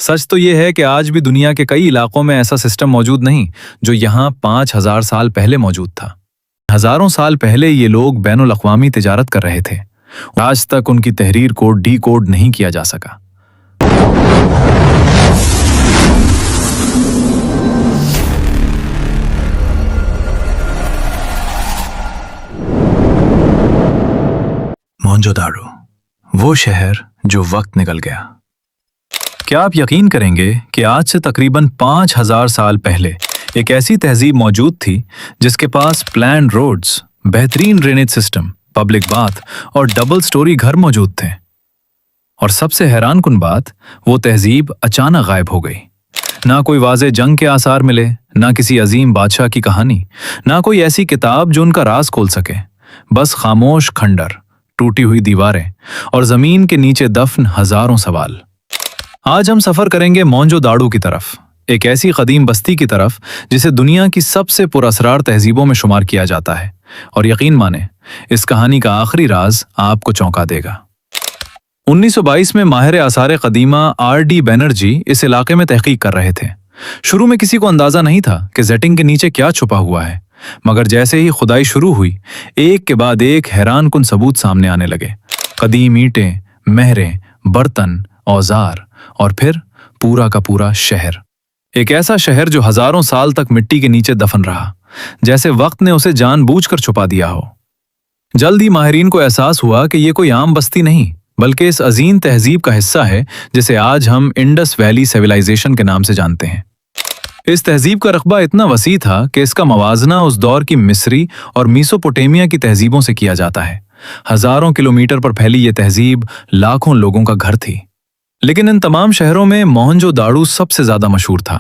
सच तो ये है कि आज भी दुनिया के कई इलाकों में ऐसा सिस्टम मौजूद नहीं जो यहाँ 5000 साल पहले मौजूद था। हजारों साल पहले ये लोग बैनुल अक़वामी तिजारत कर रहे थे। आज तक उनकी तहरीर को डीकोड नहीं किया जा सका। मोहनजोदाड़ो, वो शहर जो वक्त निकल गया। क्या आप यकीन करेंगे कि आज से तकरीबन 5000 साल पहले एक ऐसी तहजीब मौजूद थी जिसके पास प्लान रोड्स, बेहतरीन ड्रेनेज सिस्टम, पब्लिक बाथ और डबल स्टोरी घर मौजूद थे। और सबसे हैरानकुन बात, वो तहजीब अचानक गायब हो गई। ना कोई वाज़े जंग के आसार मिले, ना किसी अजीम बादशाह की कहानी, ना कोई ऐसी किताब जो उनका राज खोल सके। बस खामोश खंडर, टूटी हुई दीवारें और जमीन के नीचे दफन हजारों सवाल। आज हम सफर करेंगे मोहनजोदाड़ो की तरफ, एक ऐसी कदीम बस्ती की तरफ जिसे दुनिया की सबसे पुरअसरार तहजीबों में शुमार किया जाता है। और यकीन माने, इस कहानी का आखिरी राज आपको चौंका देगा। 1922 में माहिर आसार कदीमा R.D. बैनर्जी इस इलाके में तहकीक कर रहे थे। शुरू में किसी को अंदाजा नहीं था कि जेटिंग के नीचे क्या छुपा हुआ है, मगर जैसे ही खुदाई शुरू हुई, एक के बाद एक हैरानकुन सबूत सामने आने लगे। कदीम ईंटें, महरें, बर्तन, औजार और फिर पूरा का पूरा शहर। एक ऐसा शहर जो हजारों साल तक मिट्टी के नीचे दफन रहा, जैसे वक्त ने उसे जानबूझकर छुपा दिया हो। जल्द ही माहिरीन को एहसास हुआ कि यह कोई आम बस्ती नहीं, बल्कि इस अजीम तहजीब का हिस्सा है जिसे आज हम इंडस वैली सिविलाइजेशन के नाम से जानते हैं। इस तहजीब का रकबा इतना वसी था कि इसका मवाजना उस दौर की मिस्री और मीसोपोटेमिया की तहजीबों से किया जाता है। हजारों किलोमीटर पर फैली ये तहजीब लाखों लोगों का घर थी। लेकिन इन तमाम शहरों में मोहनजोदाड़ो सबसे ज्यादा मशहूर था।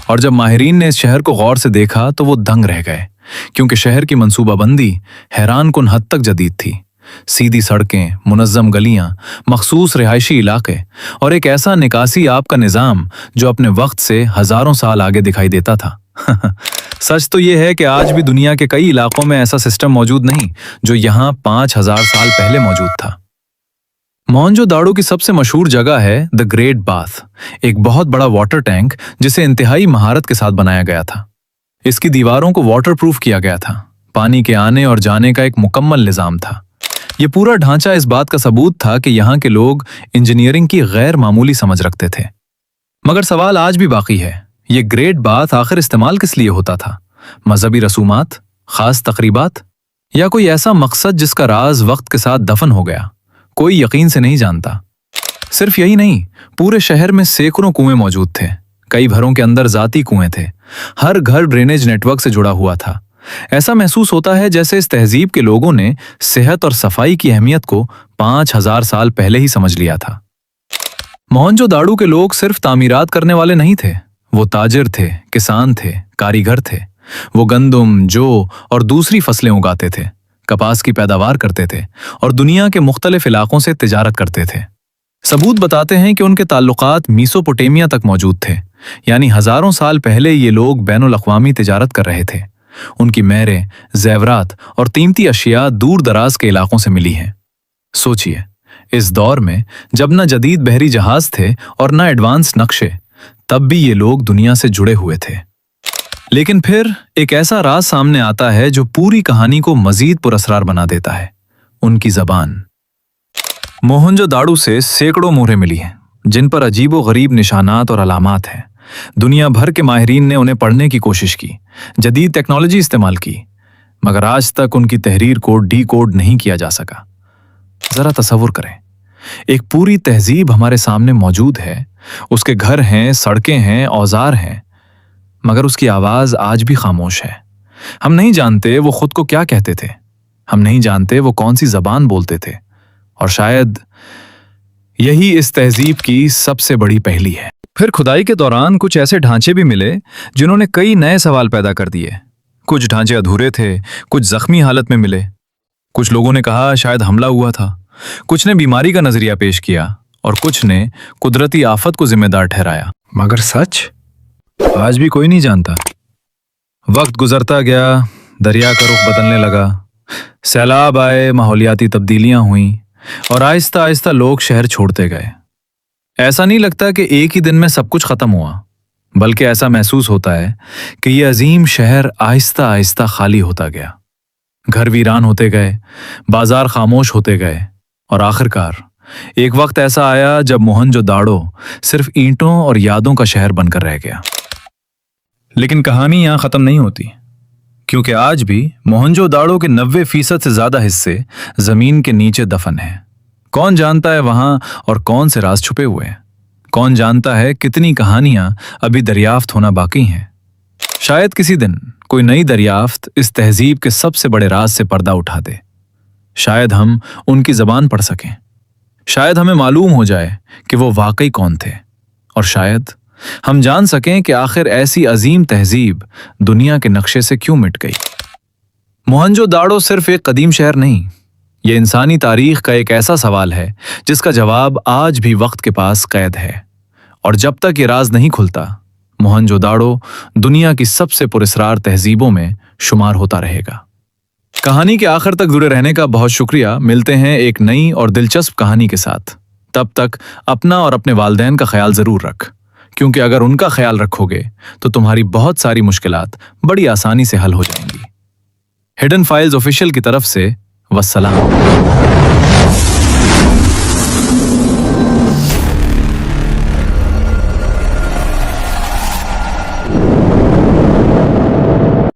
और जब माहिरीन ने इस शहर को गौर से देखा तो वो दंग रह गए, क्योंकि शहर की मंसूबाबंदी हैरानकुन हद तक जदीद थी। सीधी सड़कें, मुनज़्ज़म गलियां, मखसूस रिहायशी इलाके और एक ऐसा निकासी आब का निज़ाम जो अपने वक्त से हजारों साल आगे दिखाई देता था। सच तो ये है कि आज भी दुनिया के कई इलाकों में ऐसा सिस्टम मौजूद नहीं जो यहाँ 5000 साल पहले मौजूद था। मोहनजोदाड़ो की सबसे मशहूर जगह है द ग्रेट बाथ, एक बहुत बड़ा वाटर टैंक जिसे इंतहाई महारत के साथ बनाया गया था। इसकी दीवारों को वाटर प्रूफ किया गया था। पानी के आने और जाने का एक मुकम्मल निज़ाम था। ये पूरा ढांचा इस बात का सबूत था कि यहाँ के लोग इंजीनियरिंग की गैर मामूली समझ रखते थे। मगर सवाल आज भी बाकी है, ये ग्रेट बाथ आखिर इस्तेमाल किस लिए होता था? मजहबी रसूमात, खास तकरीबात, या कोई ऐसा मकसद जिसका राज वक्त के साथ दफन हो गया? कोई यकीन से नहीं जानता। सिर्फ यही नहीं, पूरे शहर में सैकड़ों कुएं मौजूद थे। कई घरों के अंदर जाती कुएं थे। हर घर ड्रेनेज नेटवर्क से जुड़ा हुआ था। ऐसा महसूस होता है जैसे इस तहजीब के लोगों ने सेहत और सफाई की अहमियत को 5000 साल पहले ही समझ लिया था। मोहनजोदाड़ो के लोग सिर्फ तामीरात करने वाले नहीं थे, वो ताजिर थे, किसान थे, कारीगर थे। वो गंदम, जौ और दूसरी फसलें उगाते थे, कपास की पैदावार करते थे और दुनिया के मुख्तलिफ इलाकों से तिजारत करते थे। सबूत बताते हैं कि उनके ताल्लुकात मीसोपोटेमिया तक मौजूद थे, यानी हजारों साल पहले ये लोग बैनुल अक़वामी तिजारत कर रहे थे। उनकी महरें, ज़ेवरात और कीमती अशिया दूर दराज के इलाकों से मिली हैं। सोचिए, इस दौर में जब न जदीद बहरी जहाज थे और न एडवांस नक्शे, तब भी ये लोग दुनिया से जुड़े हुए थे। लेकिन फिर एक ऐसा राज सामने आता है जो पूरी कहानी को मजीद पुरअसरार बना देता है, उनकी जबान। मोहनजोदाड़ो से सैकड़ों मोहरें मिली हैं जिन पर अजीबो गरीब निशानात और अलामात हैं। दुनिया भर के माहिरीन ने उन्हें पढ़ने की कोशिश की, जदीद टेक्नोलॉजी इस्तेमाल की, मगर आज तक उनकी तहरीर को डीकोड नहीं किया जा सका। जरा तसव्वुर करें, एक पूरी तहजीब हमारे सामने मौजूद है, उसके घर हैं, सड़कें हैं, औजार हैं, मगर उसकी आवाज आज भी खामोश है। हम नहीं जानते वो खुद को क्या कहते थे, हम नहीं जानते वो कौन सी जबान बोलते थे, और शायद यही इस तहजीब की सबसे बड़ी पहेली है। फिर खुदाई के दौरान कुछ ऐसे ढांचे भी मिले जिन्होंने कई नए सवाल पैदा कर दिए। कुछ ढांचे अधूरे थे, कुछ जख्मी हालत में मिले। कुछ लोगों ने कहा शायद हमला हुआ था, कुछ ने बीमारी का नजरिया पेश किया और कुछ ने कुदरती आफत को जिम्मेदार ठहराया। मगर सच आज भी कोई नहीं जानता। वक्त गुजरता गया, दरिया का रुख बदलने लगा, सैलाब आए, माहौलियाती तब्दीलियां हुईं और आहिस्ता आहिस्ता लोग शहर छोड़ते गए। ऐसा नहीं लगता कि एक ही दिन में सब कुछ खत्म हुआ, बल्कि ऐसा महसूस होता है कि ये अजीम शहर आहिस्ता आहिस्ता खाली होता गया। घर वीरान होते गए, बाजार खामोश होते गए, और आखिरकार एक वक्त ऐसा आया जब मोहनजोदाड़ो सिर्फ ईंटों और यादों का शहर बनकर रह गया। लेकिन कहानी यहां खत्म नहीं होती, क्योंकि आज भी मोहनजोदाड़ो के 90% से ज्यादा हिस्से जमीन के नीचे दफन हैं। कौन जानता है वहां और कौन से राज छुपे हुए हैं? कौन जानता है कितनी कहानियां अभी दरियाफ्त होना बाकी हैं? शायद किसी दिन कोई नई दरियाफ्त इस तहजीब के सबसे बड़े राज से पर्दा उठा दे। शायद हम उनकी जबान पढ़ सकें, शायद हमें मालूम हो जाए कि वो वाकई कौन थे, और शायद हम जान सकें कि आखिर ऐसी अजीम तहजीब दुनिया के नक्शे से क्यों मिट गई। मोहनजोदाड़ो सिर्फ एक कदीम शहर नहीं, ये इंसानी तारीख का एक ऐसा सवाल है जिसका जवाब आज भी वक्त के पास कैद है, और जब तक ये राज नहीं खुलता, मोहनजोदाड़ो दुनिया की सबसे पुरस्कार तहजीबों में शुमार होता रहेगा। कहानी के आखिर तक जुड़े रहने का बहुत शुक्रिया। मिलते हैं एक नई और दिलचस्प कहानी के साथ। तब तक अपना और अपने वालिदैन का ख्याल जरूर रख, क्योंकि अगर उनका ख्याल रखोगे तो तुम्हारी बहुत सारी मुश्किलात बड़ी आसानी से हल हो जाएंगी। हिडन फाइल्स ऑफिशियल की तरफ से वस्सलाम।